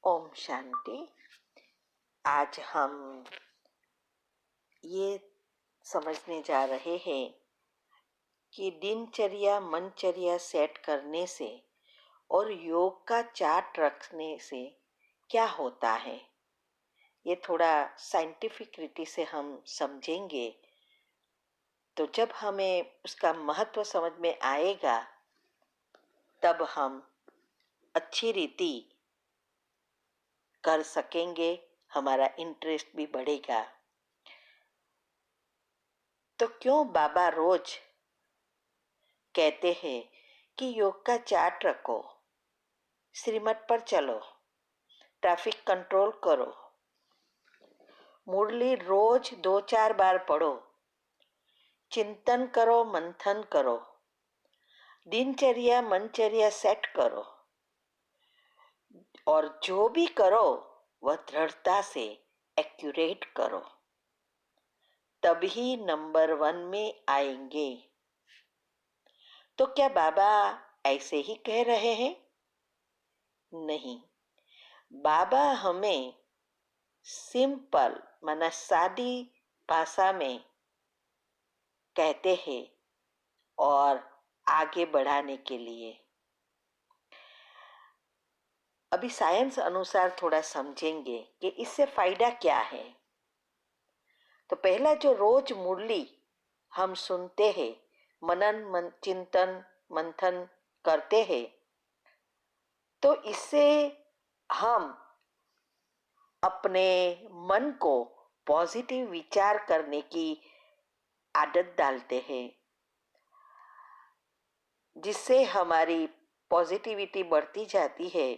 ओम शांति। आज हम ये समझने जा रहे हैं कि दिनचर्या मनचर्या सेट करने से और योग का चार्ट रखने से क्या होता है। ये थोड़ा साइंटिफिक से हम समझेंगे तो जब हमें उसका महत्व समझ में आएगा तब हम अच्छी रीति कर सकेंगे, हमारा इंटरेस्ट भी बढ़ेगा। तो क्यों बाबा रोज कहते हैं कि योग का चार्ट रखो, श्रीमत पर चलो, ट्रैफिक कंट्रोल करो, मुरली रोज 2-4 बार पढ़ो, चिंतन करो, मंथन करो, दिनचर्या मनचर्या सेट करो और जो भी करो वह दृढ़ता से एक्यूरेट करो, तभी नंबर 1 में आएंगे। तो क्या बाबा ऐसे ही कह रहे हैं? नहीं, बाबा हमें सिंपल माना सादी भाषा में कहते हैं और आगे बढ़ाने के लिए। अभी साइंस अनुसार थोड़ा समझेंगे कि इससे फायदा क्या है। तो पहला जो रोज मुरली हम सुनते हैं, चिंतन मंथन करते हैं, तो इससे हम अपने मन को पॉजिटिव विचार करने की आदत डालते हैं, जिससे हमारी पॉजिटिविटी बढ़ती जाती है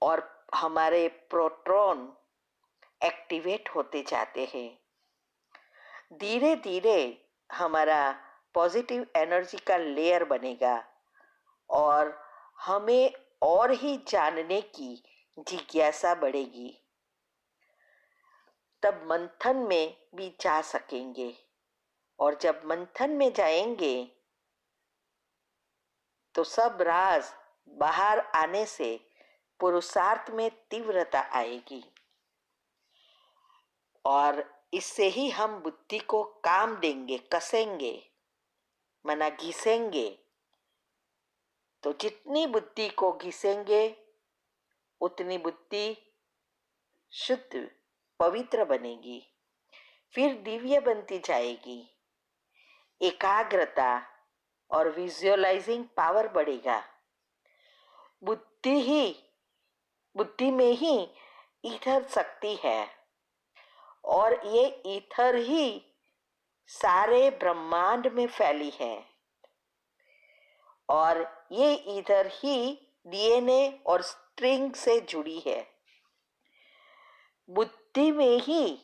और हमारे प्रोटॉन एक्टिवेट होते जाते हैं। धीरे धीरे हमारा पॉजिटिव एनर्जी का लेयर बनेगा और हमें और ही जानने की जिज्ञासा बढ़ेगी। तब मंथन में भी जा सकेंगे और जब मंथन में जाएंगे तो सब राज बाहर आने से पुरुषार्थ में तीव्रता आएगी और इससे ही हम बुद्धि को काम देंगे, कसेंगे, माना घिसेंगे। तो जितनी बुद्धि को घिसेंगे उतनी बुद्धि शुद्ध पवित्र बनेगी, फिर दिव्य बनती जाएगी। एकाग्रता और विजुअलाइजिंग पावर बढ़ेगा। बुद्धि में ही ईथर शक्ति है और ये ईथर ही सारे ब्रह्मांड में फैली है और ये ईथर ही डीएनए और स्ट्रिंग से जुड़ी है। बुद्धि में ही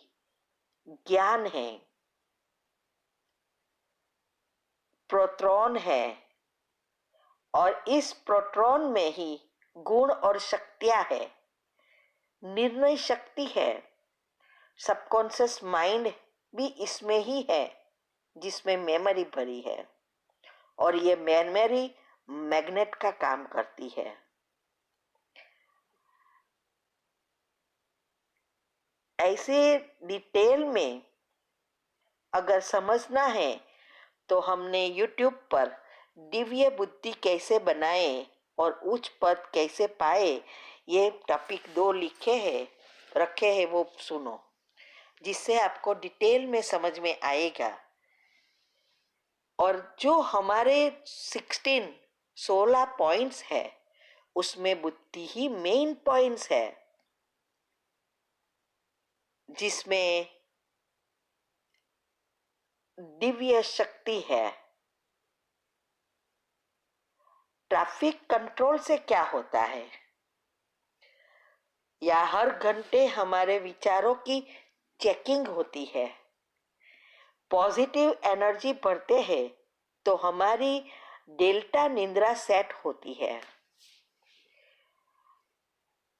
ज्ञान है, प्रोटॉन है और इस प्रोटॉन में ही गुण और शक्तियां है, निर्णय शक्ति है। सबकॉन्शियस माइंड भी इसमें ही है जिसमें मेमोरी भरी है और ये मेमोरी मैग्नेट का काम करती है। ऐसे डिटेल में अगर समझना है तो हमने YouTube पर दिव्य बुद्धि कैसे बनाए और उच्च पद कैसे पाए, ये टॉपिक 2 रखे हैं, वो सुनो, जिससे आपको डिटेल में समझ में आएगा। और जो हमारे 16 पॉइंट्स है उसमें बुद्धि ही मेन पॉइंट्स है, जिसमें दिव्य शक्ति है। ट्रैफिक कंट्रोल से क्या होता है, या हर घंटे हमारे विचारों की चेकिंग होती है। पॉजिटिव एनर्जी बढ़ते हैं तो हमारी डेल्टा निद्रा सेट होती है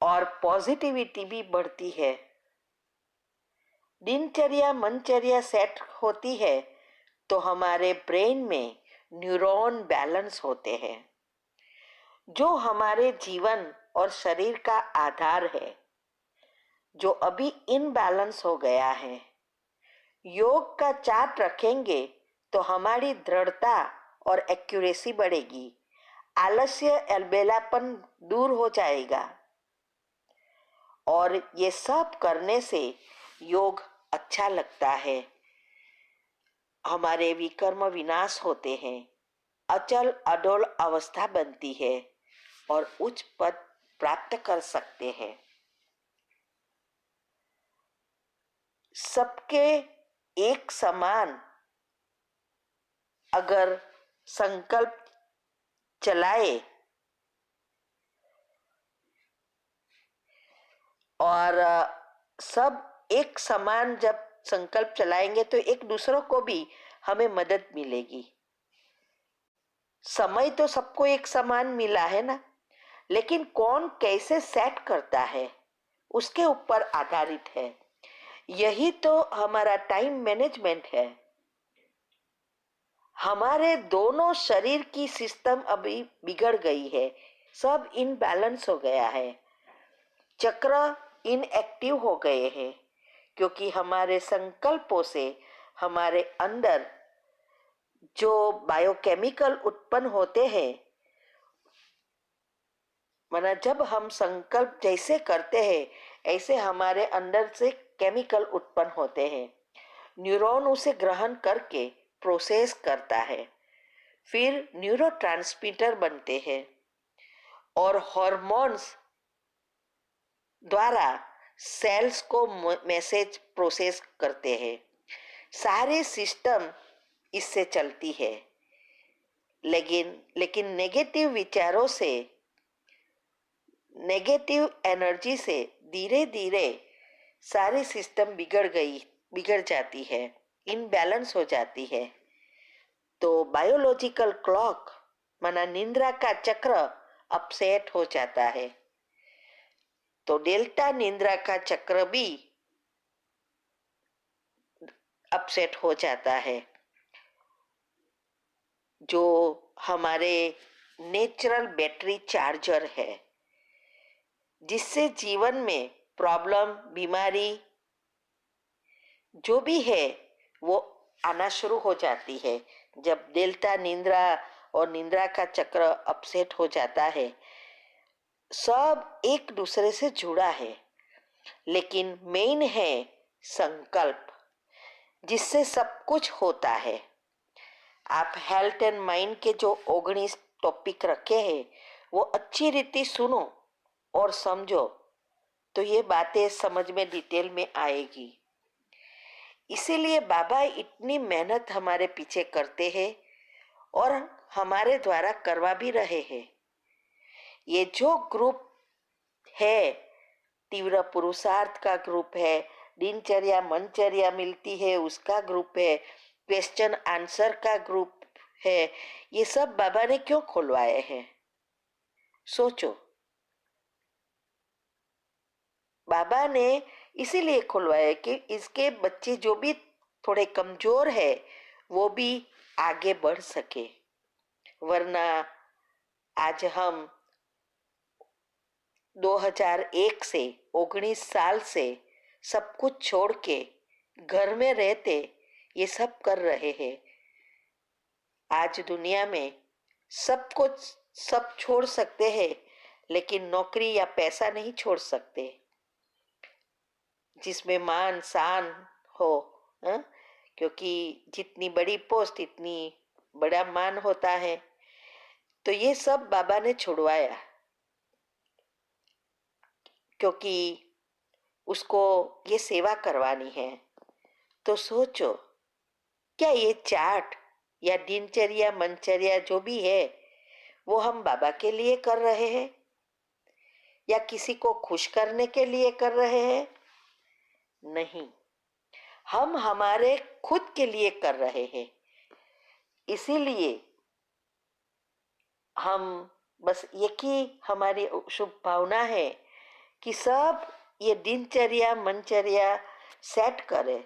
और पॉजिटिविटी भी बढ़ती है। दिनचर्या मनचर्या सेट होती है तो हमारे ब्रेन में न्यूरॉन बैलेंस होते हैं, जो हमारे जीवन और शरीर का आधार है, जो अभी इनबैलेंस हो गया है। योग का चार्ट रखेंगे तो हमारी दृढ़ता और एक्यूरेसी बढ़ेगी, आलस्य अलबेलापन दूर हो जाएगा, और ये सब करने से योग अच्छा लगता है। हमारे विकर्म विनाश होते हैं, अचल अडोल अवस्था बनती है और उच्च पद प्राप्त कर सकते हैं। सबके एक समान अगर संकल्प चलाए और सब एक समान जब संकल्प चलाएंगे तो एक दूसरों को भी हमें मदद मिलेगी। समय तो सबको एक समान मिला है ना, लेकिन कौन कैसे सेट करता है उसके ऊपर आधारित है। यही तो हमारा टाइम मैनेजमेंट है। हमारे दोनों शरीर की सिस्टम अभी बिगड़ गई है, सब इनबैलेंस हो गया है, चक्र इनएक्टिव हो गए हैं, क्योंकि हमारे संकल्पों से हमारे अंदर जो बायोकेमिकल उत्पन्न होते हैं, माना जब हम संकल्प जैसे करते हैं ऐसे हमारे अंदर से केमिकल उत्पन्न होते हैं। न्यूरॉन उसे ग्रहण करके प्रोसेस करता है, फिर न्यूरोट्रांसमीटर बनते हैं और हॉर्मोन्स द्वारा सेल्स को मैसेज प्रोसेस करते हैं। सारी सिस्टम इससे चलती है, लेकिन नेगेटिव विचारों से, नेगेटिव एनर्जी से धीरे धीरे सारी सिस्टम बिगड़ जाती है, इनबैलेंस हो जाती है। तो बायोलॉजिकल क्लॉक माना निंद्रा का चक्र अपसेट हो जाता है। तो डेल्टा निंद्रा का चक्र भी अपसेट हो जाता है, जो हमारे नेचुरल बैटरी चार्जर है, जिससे जीवन में प्रॉब्लम, बीमारी जो भी है वो आना शुरू हो जाती है। जब डेल्टा निंद्रा और निंद्रा का चक्र अपसेट हो जाता है, सब एक दूसरे से जुड़ा है, लेकिन मेन है संकल्प, जिससे सब कुछ होता है। आप हेल्थ एंड माइंड के जो 19 टॉपिक रखे हैं वो अच्छी रीति सुनो और समझो, तो ये बातें समझ में डिटेल में आएगी। इसीलिए बाबा इतनी मेहनत हमारे पीछे करते हैं और हमारे द्वारा करवा भी रहे हैं। ये जो ग्रुप है, तीव्र पुरुषार्थ का ग्रुप है, दिनचर्या मनचर्या मिलती है उसका ग्रुप है, क्वेश्चन आंसर का ग्रुप है, ये सब बाबा ने क्यों खुलवाए हैं? सोचो, बाबा ने इसीलिए खुलवाया कि इसके बच्चे जो भी थोड़े कमजोर है वो भी आगे बढ़ सके। वरना आज हम 2001 से 19 साल से सब कुछ छोड़ के घर में रहते ये सब कर रहे हैं। आज दुनिया में सब कुछ सब छोड़ सकते हैं, लेकिन नौकरी या पैसा नहीं छोड़ सकते, जिसमें मान शान हो। हाँ? क्योंकि जितनी बड़ी पोस्ट इतनी बड़ा मान होता है। तो ये सब बाबा ने छुड़वाया, क्योंकि उसको ये सेवा करवानी है। तो सोचो, क्या ये चार्ट या दिनचर्या मनचर्या जो भी है वो हम बाबा के लिए कर रहे हैं या किसी को खुश करने के लिए कर रहे हैं? नहीं, हम हमारे खुद के लिए कर रहे हैं। इसीलिए हम बस एक ही हमारी शुभ भावना है कि सब ये दिनचर्या मनचर्या सेट करें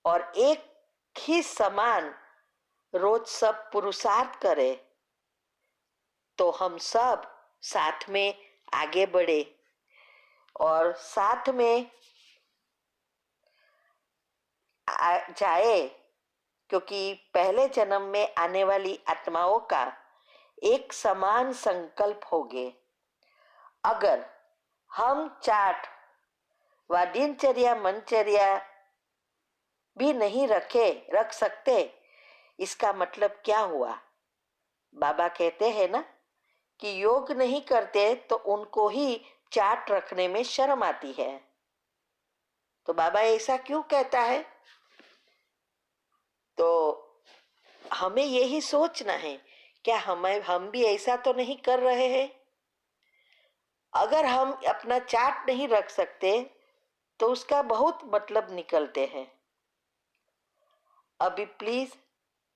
और एक ही समान रोज सब पुरुषार्थ करें, तो हम सब साथ में आगे बढ़े और साथ में जाए, क्योंकि पहले जन्म में आने वाली आत्माओं का एक समान संकल्प होगे। अगर हम चाट व दिनचर्या मनचर्या भी नहीं रख सकते, इसका मतलब क्या हुआ? बाबा कहते हैं ना कि योग नहीं करते तो उनको ही चाट रखने में शर्म आती है। तो बाबा ऐसा क्यों कहता है? तो हमें यही सोचना है, क्या हम भी ऐसा तो नहीं कर रहे हैं? अगर हम अपना चाट नहीं रख सकते तो उसका बहुत मतलब निकलते हैं। अभी प्लीज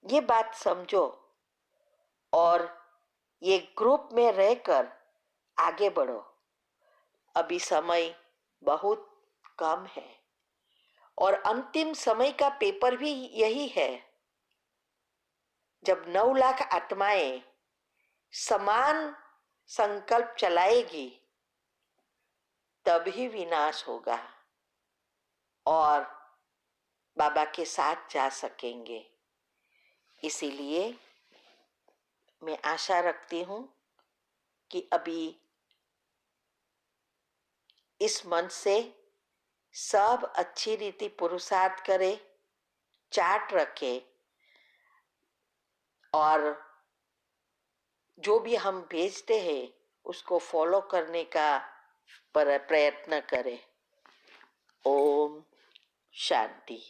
ये बात समझो और ये ग्रुप में रहकर आगे बढ़ो। अभी समय बहुत कम है और अंतिम समय का पेपर भी यही है। जब 9 लाख आत्माएं समान संकल्प चलाएगी तभी विनाश होगा और बाबा के साथ जा सकेंगे। इसीलिए मैं आशा रखती हूँ कि अभी इस मंच से सब अच्छी रीति पुरुषार्थ करे, चार्ट रखे और जो भी हम भेजते हैं उसको फॉलो करने का प्रयत्न करें। ओम शांति।